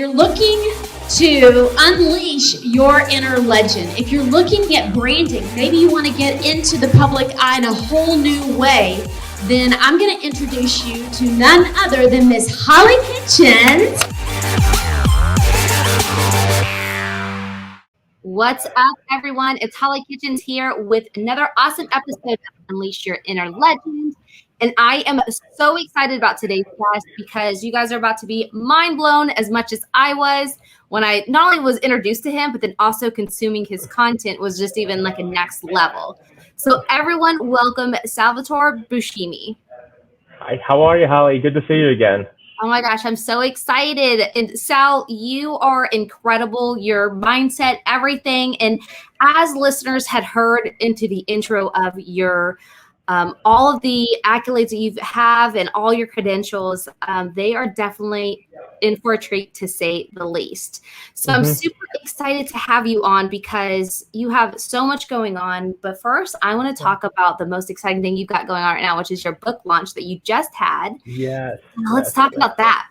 you're looking to unleash your inner legend, if you're looking at branding, maybe you want to get into the public eye in a whole new way, then I'm going to introduce you to none other than Miss Hollie Kitchens. What's up, everyone? It's Hollie Kitchens here with another awesome episode of Unleash Your Inner Legend. And I am so excited about today's guest because you guys are about to be mind blown as much as I was when I not only was introduced to him, but then also consuming his content was just even like a next level. So everyone, welcome Salvatore Buscemi. Hi, how are you, Hollie? Good to see you again. Oh my gosh, I'm so excited. And Sal, you are incredible, your mindset, everything. And as listeners had heard into the intro of your all of the accolades that you have and all your credentials, they are definitely in for a treat, to say the least. So I'm super excited to have you on because you have so much going on. But first, I want to talk about the most exciting thing you've got going on right now, which is your book launch that you just had. Yes. Let's talk about that.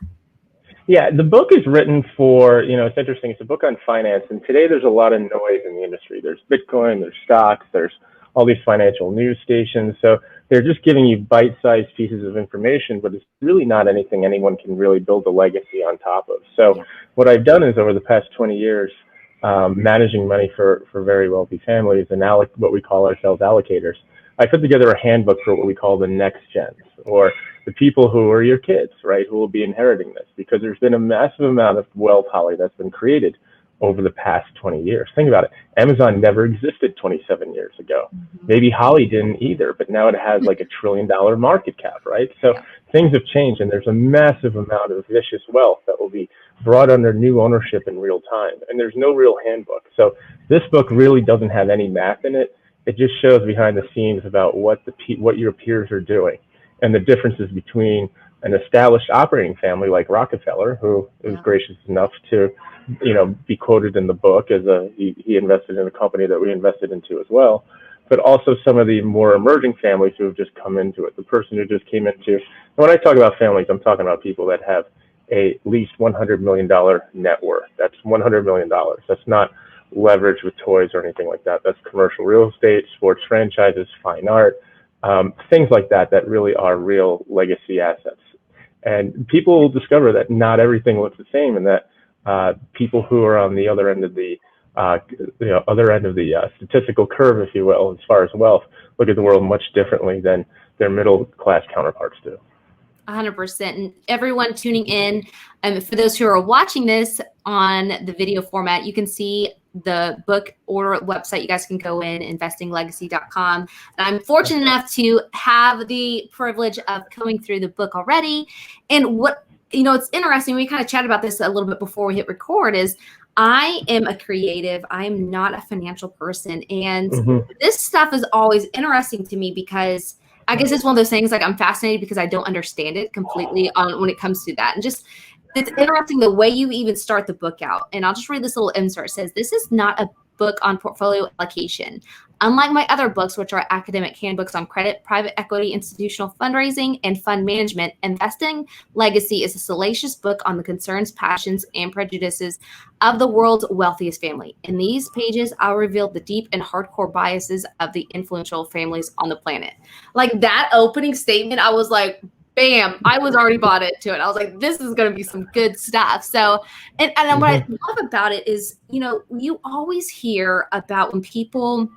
Yeah, the book is written for, it's interesting. It's a book on finance. And today there's a lot of noise in the industry. There's Bitcoin, there's stocks, there's all these financial news stations. So they're just giving you bite-sized pieces of information, but it's really not anything anyone can really build a legacy on top of. So what I've done is over the past 20 years, managing money for very wealthy families and now what we call ourselves allocators, I put together a handbook for what we call the next gens, or the people who are your kids, right, who will be inheriting this, because there's been a massive amount of wealth, Hollie, that's been created over the past 20 years. Think about it. Amazon never existed 27 years ago. Maybe Hollie didn't either, but now it has like $1 trillion market cap, right? So things have changed, and there's a massive amount of vicious wealth that will be brought under new ownership in real time. And there's no real handbook. So this book really doesn't have any math in it. It just shows behind the scenes about what your peers are doing and the differences between an established operating family like Rockefeller, who was gracious enough to be quoted in the book as he invested in a company that we invested into as well, but also some of the more emerging families who have just come into it. The person who just came into, and when I talk about families, I'm talking about people that have at least $100 million net worth. That's $100 million. That's not leverage with toys or anything like that. That's commercial real estate, sports franchises, fine art, things like that really are real legacy assets. And people will discover that not everything looks the same, and that people who are on the other end of the statistical curve, if you will, as far as wealth, look at the world much differently than their middle class counterparts do. 100%. And everyone tuning in, for those who are watching this on the video format, you can see the book order website. You guys can go in, investinglegacy.com. And I'm fortunate enough to have the privilege of going through the book already. And what it's interesting, we kind of chatted about this a little bit before we hit record, is I am a creative. I am not a financial person. And this stuff is always interesting to me because I guess it's one of those things, like, I'm fascinated because I don't understand it completely when it comes to that. And just, it's interesting the way you even start the book out. And I'll just read this little insert. It says, "This is not a book on portfolio allocation. Unlike my other books, which are academic handbooks on credit, private equity, institutional fundraising, and fund management, Investing Legacy is a salacious book on the concerns, passions, and prejudices of the world's wealthiest family. In these pages, I'll reveal the deep and hardcore biases of the influential families on the planet." Like, that opening statement, I was like, bam, I was already bought into it. I was like, this is going to be some good stuff. So, and what I love about it is, you always hear about when people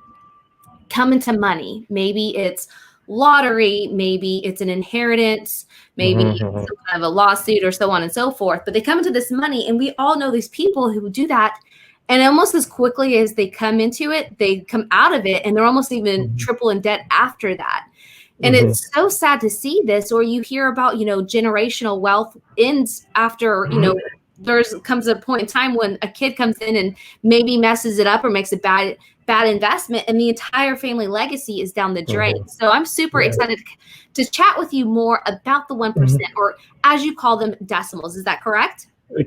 come into money. Maybe it's lottery, maybe it's an inheritance, maybe it's some kind of a lawsuit or so on and so forth. But they come into this money, and we all know these people who do that. And almost as quickly as they come into it, they come out of it, and they're almost even triple in debt after that. And it's so sad to see this, or you hear about, generational wealth ends after, comes a point in time when a kid comes in and maybe messes it up or makes a bad investment, and the entire family legacy is down the drain. So I'm super excited to chat with you more about the 1%, or as you call them, decimals. Is that correct?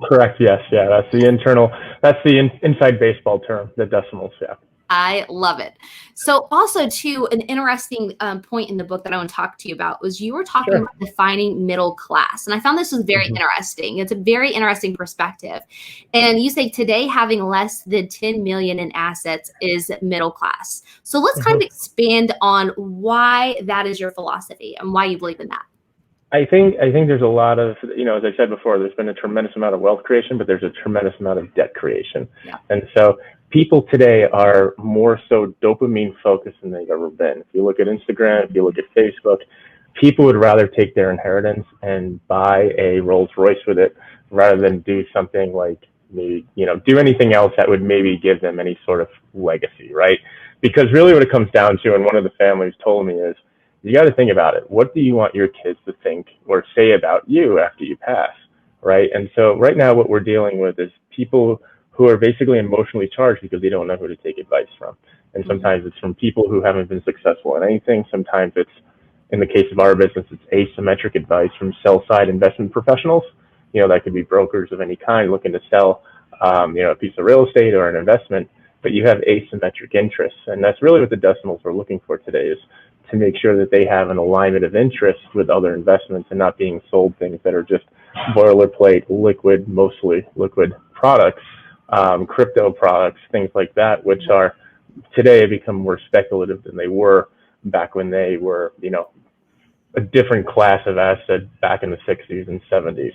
Correct. Yes. Yeah. That's the inside baseball term, the decimals. Yeah. I love it. So also too, an interesting point in the book that I want to talk to you about was you were talking Sure. about defining middle class. And I found this was very interesting. It's a very interesting perspective. And you say today having less than 10 million in assets is middle class. So let's kind of expand on why that is your philosophy and why you believe in that. I think there's a lot of, as I said before, there's been a tremendous amount of wealth creation, but there's a tremendous amount of debt creation. Yeah. And so people today are more so dopamine focused than they've ever been. If you look at Instagram, if you look at Facebook, people would rather take their inheritance and buy a Rolls Royce with it rather than do something like maybe, do anything else that would maybe give them any sort of legacy, right? Because really what it comes down to, and one of the families told me is, you got to think about it. What do you want your kids to think or say about you after you pass, right? And so right now what we're dealing with is people who are basically emotionally charged because they don't know who to take advice from. And sometimes it's from people who haven't been successful in anything. Sometimes it's, in the case of our business, it's asymmetric advice from sell-side investment professionals. That could be brokers of any kind looking to sell, a piece of real estate or an investment, but you have asymmetric interests. And that's really what the decimals are looking for today, is to make sure that they have an alignment of interest with other investments and not being sold things that are just boilerplate, mostly liquid products, crypto products, things like that, which are today have become more speculative than they were back when they were, a different class of asset back in the 60s and 70s.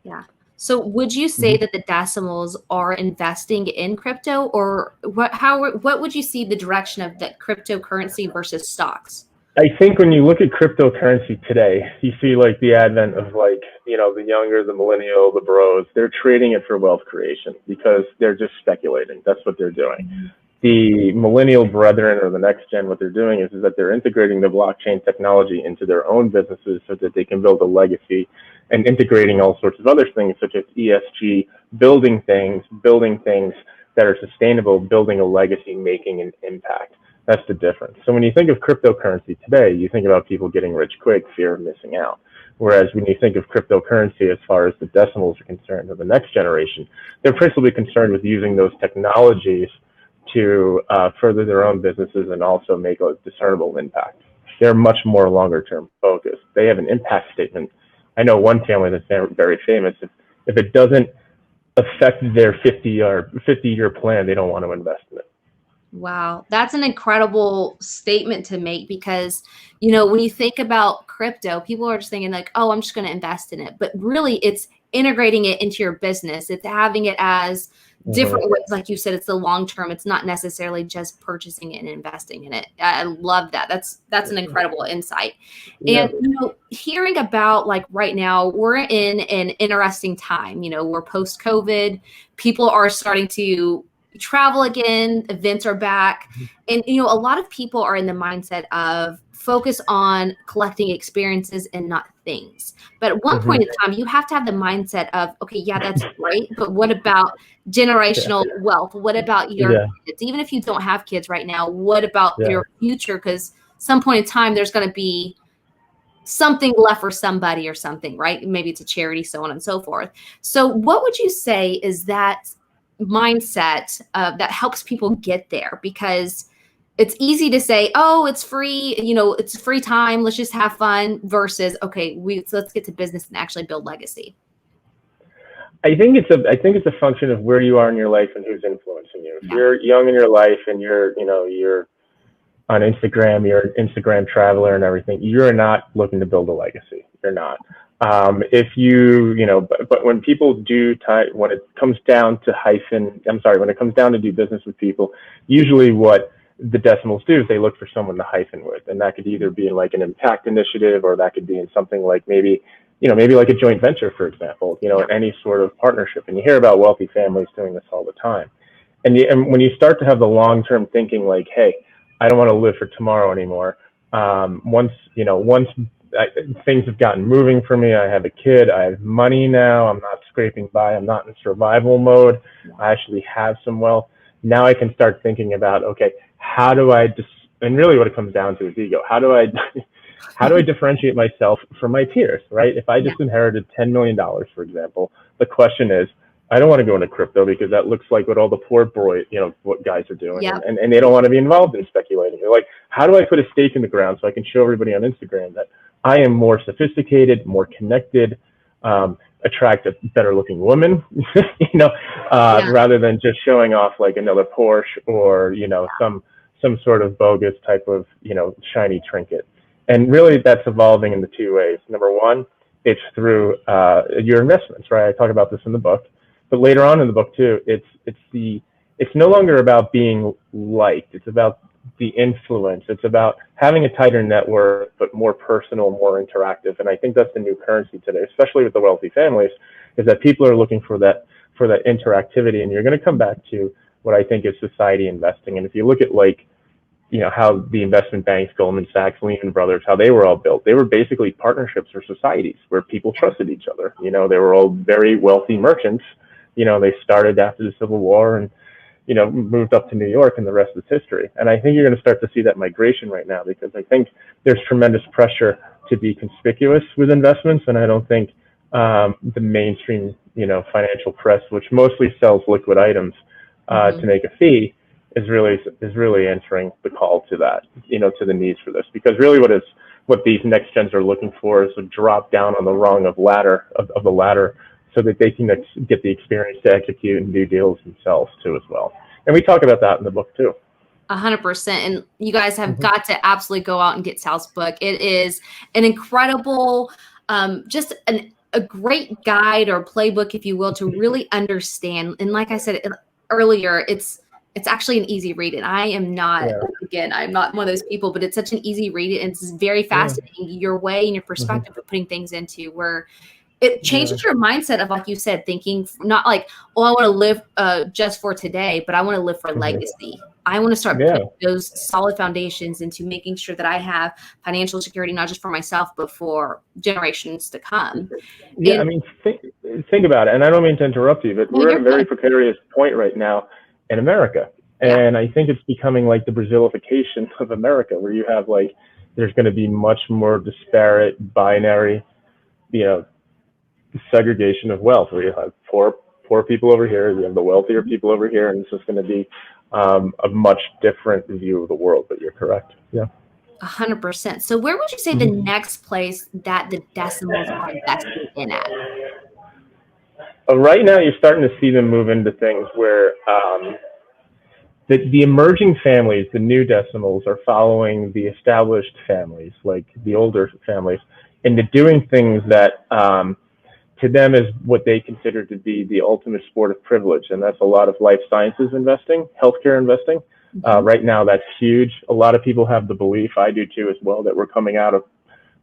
Yeah. So would you say that the decimals are investing in crypto, or what would you see the direction of the cryptocurrency versus stocks? I think when you look at cryptocurrency today, you see like the advent of the younger, the millennial, the bros, they're trading it for wealth creation because they're just speculating. That's what they're doing. The millennial brethren or the next gen, what they're doing is that they're integrating the blockchain technology into their own businesses so that they can build a legacy, and integrating all sorts of other things such as ESG, building things that are sustainable, building a legacy, making an impact. That's the difference. So when you think of cryptocurrency today, you think about people getting rich quick, fear of missing out. Whereas when you think of cryptocurrency as far as the decimals are concerned, or the next generation, they're principally concerned with using those technologies to further their own businesses and also make a discernible impact. They're much more longer term focused. They have an impact statement. I know one family that's very famous. If it doesn't affect their 50-year plan, they don't want to invest in it. Wow, that's an incredible statement to make, because, when you think about crypto, people are just thinking like, oh, I'm just going to invest in it. But really, it's integrating it into your business. It's having it as different ways. Like you said, it's the long term. It's not necessarily just purchasing it and investing in it. I love that. That's an incredible insight. Yeah. And, hearing about, like, right now, we're in an interesting time. We're post-COVID. People are starting to travel again, events are back. And, a lot of people are in the mindset of focus on collecting experiences and not things. But at one point in time, you have to have the mindset of, okay, yeah, that's great, but what about generational wealth? What about your kids? Even if you don't have kids right now, what about your future? Because some point in time, there's going to be something left for somebody or something, right? Maybe it's a charity, so on and so forth. So what would you say is that mindset that helps people get there? Because it's easy to say, oh, it's free, it's free time, let's just have fun, versus, okay, let's get to business and actually build legacy. I think it's a function of where you are in your life and who's influencing you. If you're young in your life and you're on Instagram, you're an Instagram traveler and everything, you're not looking to build a legacy. You're not. But when people when it comes down to do business with people, usually what the decimals do is they look for someone to hyphen with. And that could either be in like an impact initiative, or that could be in something like maybe like a joint venture, for example, in any sort of partnership. And you hear about wealthy families doing this all the time. And when you start to have the long-term thinking, like, hey, I don't want to live for tomorrow anymore. Once things have gotten moving for me, I have a kid, I have money now, I'm not scraping by, I'm not in survival mode, I actually have some wealth. Now I can start thinking about, okay, how do I and really what it comes down to is ego. How do I differentiate myself from my peers, right? If I just inherited $10 million, for example, the question is, I don't want to go into crypto because that looks like what all the poor boy, what guys are doing. Yep. And they don't want to be involved in speculating. They're like, how do I put a stake in the ground so I can show everybody on Instagram that I am more sophisticated, more connected, attract a better looking woman, rather than just showing off like another Porsche or, some sort of bogus type of, shiny trinket. And really that's evolving in the two ways. Number one, it's through your investments, right? I talk about this in the book, but later on in the book too, it's no longer about being liked. It's about the influence. It's about having a tighter network, but more personal, more interactive. And I think that's the new currency today, especially with the wealthy families, is that people are looking for that interactivity. And you're going to come back to what I think is society investing. And if you look at how the investment banks, Goldman Sachs, Lehman Brothers, how they were all built, they were basically partnerships or societies where people trusted each other. They were all very wealthy merchants. They started after the Civil War and, moved up to New York, and the rest is history. And I think you're going to start to see that migration right now, because I think there's tremendous pressure to be conspicuous with investments. And I don't think the mainstream, financial press, which mostly sells liquid items to make a fee, is really answering the call to that, to the needs for this. Because really what these next gens are looking for is a drop down on the rung of the ladder, so that they can get the experience to execute and do deals themselves too as well. And we talk about that in the book too. 100%. And you guys have got to absolutely go out and get Sal's book. It is an incredible, just a great guide or playbook, if you will, to really understand. And like I said earlier, it's actually an easy read. And I am not, I'm not one of those people, but it's such an easy read. And it's very fascinating, your way and your perspective of putting things into where it changes your mindset of, like you said, thinking not like, I want to live just for today, but I want to live for legacy. I want to start putting those solid foundations into making sure that I have financial security, not just for myself, but for generations to come. Yeah, I mean, think about it. And I don't mean to interrupt you, but we're at a very precarious point right now in America. And I think it's becoming like the Brazilification of America, where you have there's going to be much more disparate, binary, segregation of wealth, where you have poor people over here, you have the wealthier people over here, and it's just going to be a much different view of the world. But you're correct. Yeah. 100%. So where would you say the next place that the decimals are invested in at? Right now, you're starting to see them move into things where the emerging families, the new decimals, are following the established families, like the older families, into doing things that to them is what they consider to be the ultimate sport of privilege. And that's a lot of life sciences investing, healthcare investing. Right now, that's huge. A lot of people have the belief, I do too as well, that we're coming out of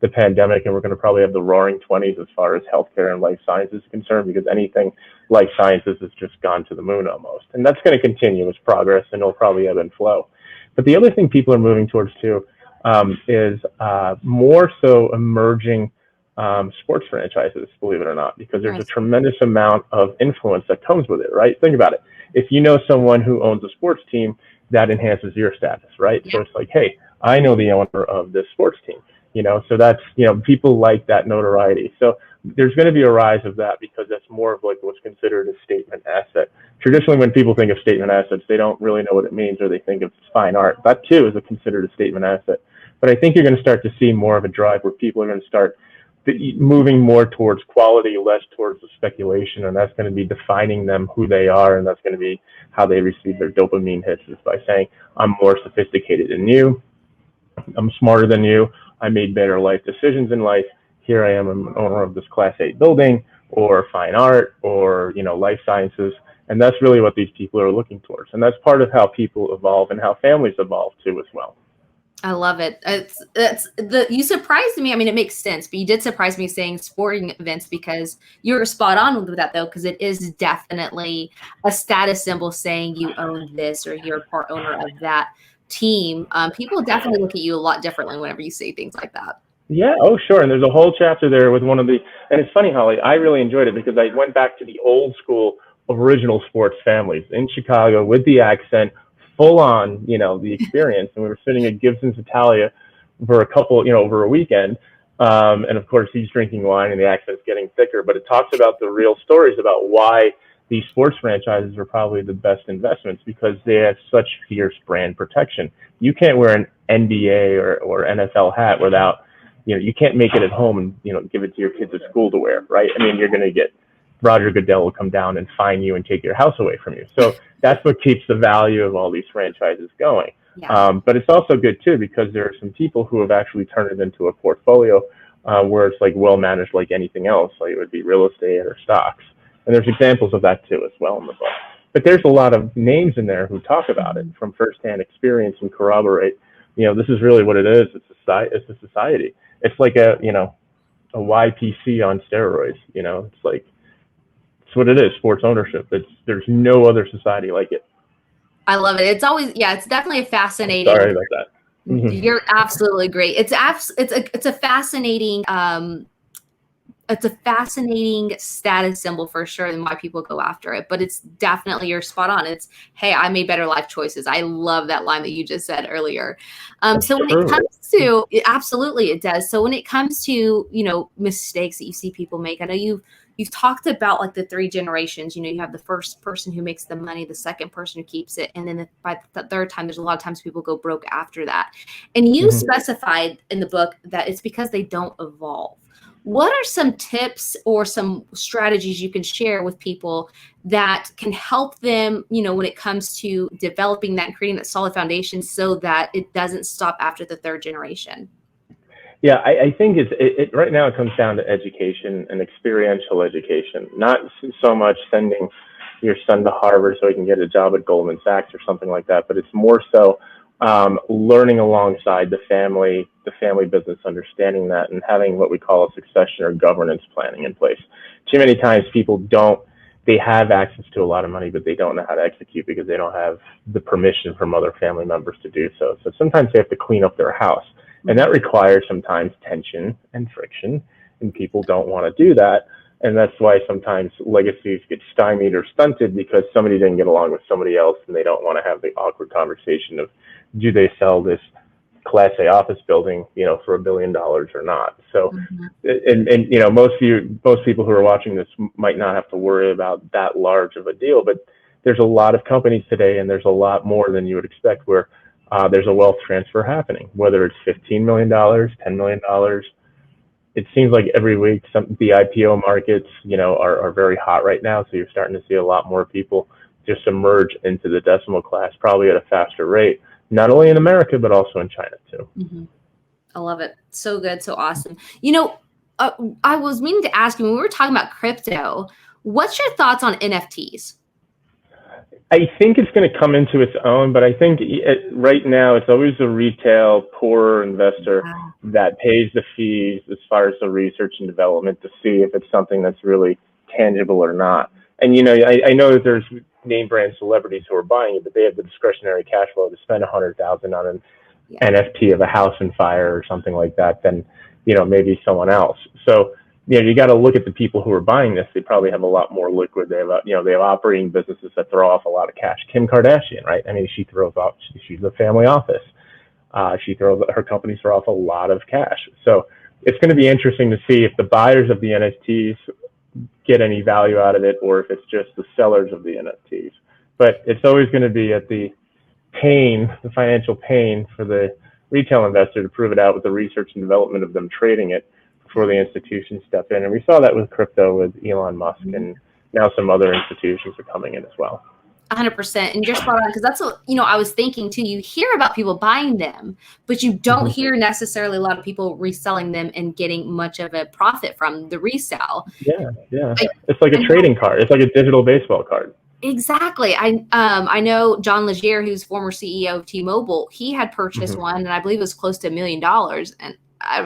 the pandemic and we're going to probably have the roaring 20s as far as healthcare and life sciences is concerned, because anything life sciences has just gone to the moon almost. And that's going to continue as progress, and it'll probably ebb and flow. But the other thing people are moving towards too is more so emerging sports franchises, believe it or not, because there's a tremendous amount of influence that comes with it, right? Think about it. If you know someone who owns a sports team, that enhances your status, right? So it's like, hey, I know the owner of this sports team, so that's, people like that notoriety. So there's going to be a rise of that, because that's more of what's considered a statement asset. Traditionally, when people think of statement assets, they don't really know what it means, or they think of fine art. That too is considered a statement asset. But I think you're going to start to see more of a drive where people are going to start moving more towards quality, less towards the speculation, and that's going to be defining them, who they are, and that's going to be how they receive their dopamine hits, is by saying, I'm more sophisticated than you, I'm smarter than you, I made better life decisions in life, here I am, I'm an owner of this Class A building, or fine art, or life sciences, and that's really what these people are looking towards, and that's part of how people evolve and how families evolve too as well. I love it. You surprised me. I mean, it makes sense, but you did surprise me saying sporting events, because you're spot on with that though, because it is definitely a status symbol saying you own this or you're part owner of that team. People definitely look at you a lot differently whenever you say things like that. Yeah, oh sure. And there's a whole chapter there with and it's funny, Holly, I really enjoyed it because I went back to the old school original sports families in Chicago with the accent, full on, the experience. And we were sitting at Gibson's Italia for over a weekend. And of course he's drinking wine and the accent's getting thicker, but it talks about the real stories about why these sports franchises are probably the best investments because they have such fierce brand protection. You can't wear an NBA or NFL hat without, you can't make it at home and, give it to your kids at school to wear, right? I mean, you're going to get Roger Goodell will come down and fine you and take your house away from you. So that's what keeps the value of all these franchises going. Yeah. But it's also good too, because there are some people who have actually turned it into a portfolio where it's like well managed like anything else, like it would be real estate or stocks. And there's examples of that too as well in the book. But there's a lot of names in there who talk about it from firsthand experience and corroborate, this is really what it is. It's a society. It's like a YPC on steroids, it's like, it's what it is, sports ownership. There's no other society like it. I love it. It's always, it's definitely a fascinating. Sorry about that. Mm-hmm. You're absolutely great. It's a fascinating, it's a fascinating status symbol for sure and why people go after it, but it's definitely, you're spot on. It's, hey, I made better life choices. I love that line that you just said earlier. So when it comes to, absolutely it does. So when it comes to, mistakes that you see people make, I know you've talked about like the 3 generations, you have the first person who makes the money, the second person who keeps it. And then by the third time, there's a lot of times people go broke after that. And you specified in the book that it's because they don't evolve. What are some tips or some strategies you can share with people that can help them, when it comes to developing that and creating that solid foundation so that it doesn't stop after the 3rd generation? Yeah, I think it right now it comes down to education and experiential education, not so much sending your son to Harvard so he can get a job at Goldman Sachs or something like that, but it's more so learning alongside the family business, understanding that, and having what we call a succession or governance planning in place. Too many times people they have access to a lot of money, but they don't know how to execute because they don't have the permission from other family members to do so. So sometimes they have to clean up their house. And that requires sometimes tension and friction, and people don't want to do that. And that's why sometimes legacies get stymied or stunted because somebody didn't get along with somebody else and they don't want to have the awkward conversation of, do they sell this Class A office building, for $1 billion or not? So, and most people who are watching this might not have to worry about that large of a deal, but there's a lot of companies today, and there's a lot more than you would expect where there's a wealth transfer happening, whether it's $15 million, $10 million. It seems like every week the IPO markets, are very hot right now. So you're starting to see a lot more people just emerge into the decimal class, probably at a faster rate, not only in America, but also in China too. Mm-hmm. I love it. So good. So awesome. I was meaning to ask you, when we were talking about crypto, what's your thoughts on NFTs? I think it's going to come into its own, but I think right now it's always the retail poorer investor that pays the fees as far as the research and development to see if it's something that's really tangible or not. And, I know that there's name brand celebrities who are buying it, but they have the discretionary cash flow to spend $100,000 on an NFT of a house on fire or something like that than, maybe someone else. So, you got to look at the people who are buying this. They probably have a lot more liquid. They have, they have operating businesses that throw off a lot of cash. Kim Kardashian, right? I mean, she's a family office. Her companies throw off a lot of cash. So it's going to be interesting to see if the buyers of the NFTs get any value out of it, or if it's just the sellers of the NFTs. But it's always going to be at the financial pain for the retail investor to prove it out with the research and development of them trading it before the institutions step in. And we saw that with crypto with Elon Musk, and now some other institutions are coming in as well. 100%. And you're spot on, because that's what, I was thinking too. You hear about people buying them, but you don't hear necessarily a lot of people reselling them and getting much of a profit from the resale. Yeah. It's like a trading card. It's like a digital baseball card. Exactly. I know John Legere, who's former CEO of T-Mobile, he had purchased one, and I believe it was close to $1 million. And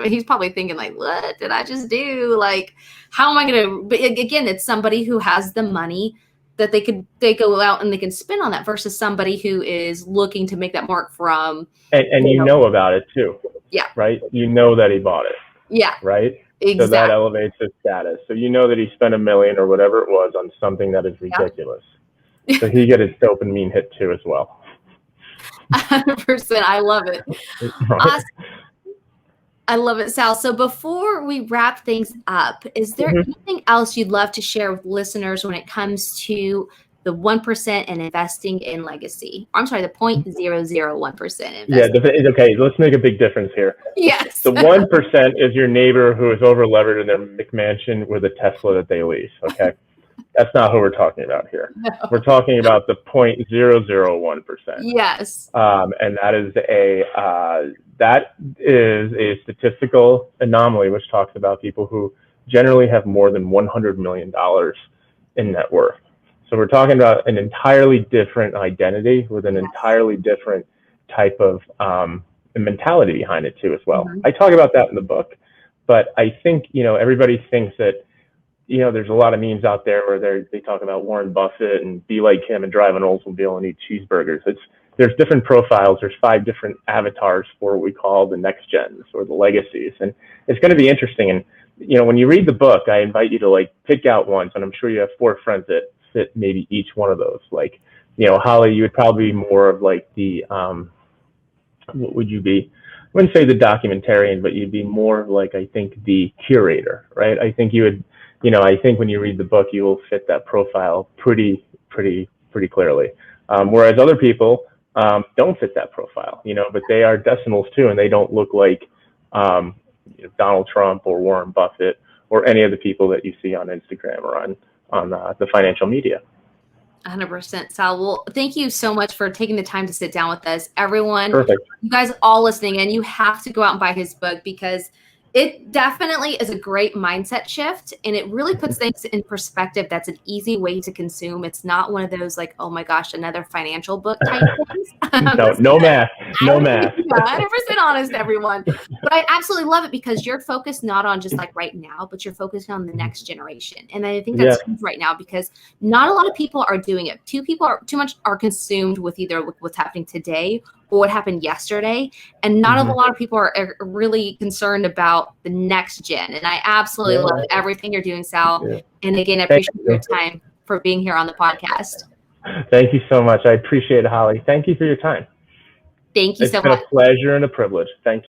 he's probably thinking like, what did I just do? Like, how am I going to, but again, it's somebody who has the money that they go out and they can spend on that versus somebody who is looking to make that mark from. And you know about it too. Yeah. Right. You know that he bought it. Yeah. Right. Exactly. So that elevates his status. So you know that he spent $1 million or whatever it was on something that is ridiculous. Yeah. So he get his dopamine hit too as well. 100%. I love it. Awesome. I love it, Sal. So before we wrap things up, is there anything else you'd love to share with listeners when it comes to the 1% and investing in legacy? I'm sorry, the 0.001% investing. Okay, let's make a big difference here. Yes. The 1% is your neighbor who is over-levered in their McMansion with a Tesla that they lease, okay? That's not who we're talking about here. No. We're talking about the 0.001%. Yes. And that is a statistical anomaly which talks about people who generally have more than $100 million in net worth. So we're talking about an entirely different identity with an entirely different type of mentality behind it too as well. I talk about that in the book, but I think, everybody thinks that, there's a lot of memes out there where they talk about Warren Buffett and be like him and drive an Oldsmobile and eat cheeseburgers. There's different profiles. There's 5 different avatars for what we call the next gens or the legacies. And it's going to be interesting. And, when you read the book, I invite you to pick out one. And I'm sure you have 4 friends that fit maybe each one of those. Hollie, you would probably be more of the, what would you be? I wouldn't say the documentarian, but you'd be more of I think the curator, right? I think you would, I think when you read the book, you will fit that profile pretty clearly. Whereas other people don't fit that profile, but they are decimals too, and they don't look like Donald Trump or Warren Buffett or any of the people that you see on Instagram or on the financial media. 100%, Sal. Well, thank you so much for taking the time to sit down with us. Everyone, Perfect. You guys all listening in, you have to go out and buy his book because it definitely is a great mindset shift, and it really puts things in perspective. That's an easy way to consume. It's not one of those oh my gosh, another financial book type things. No math. 100% honest, everyone. But I absolutely love it because you're focused not on just right now, but you're focused on the next generation. And I think that's huge right now because not a lot of people are doing it. Too much are consumed with either what's happening today or what happened yesterday. And not a lot of people are really concerned about the next gen. And I absolutely love everything you're doing, Sal. Yeah. And again, I appreciate your time for being here on the podcast. Thank you so much. I appreciate it, Hollie. Thank you for your time. Thank you so much. It's been a pleasure and a privilege. Thank you.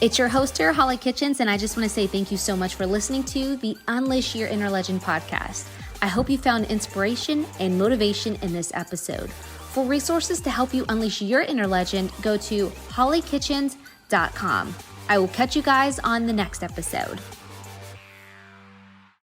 It's your host here, Hollie Kitchens, and I just want to say thank you so much for listening to the Unleash Your Inner Legend podcast. I hope you found inspiration and motivation in this episode. For resources to help you unleash your inner legend, go to holliekitchens.com. I will catch you guys on the next episode.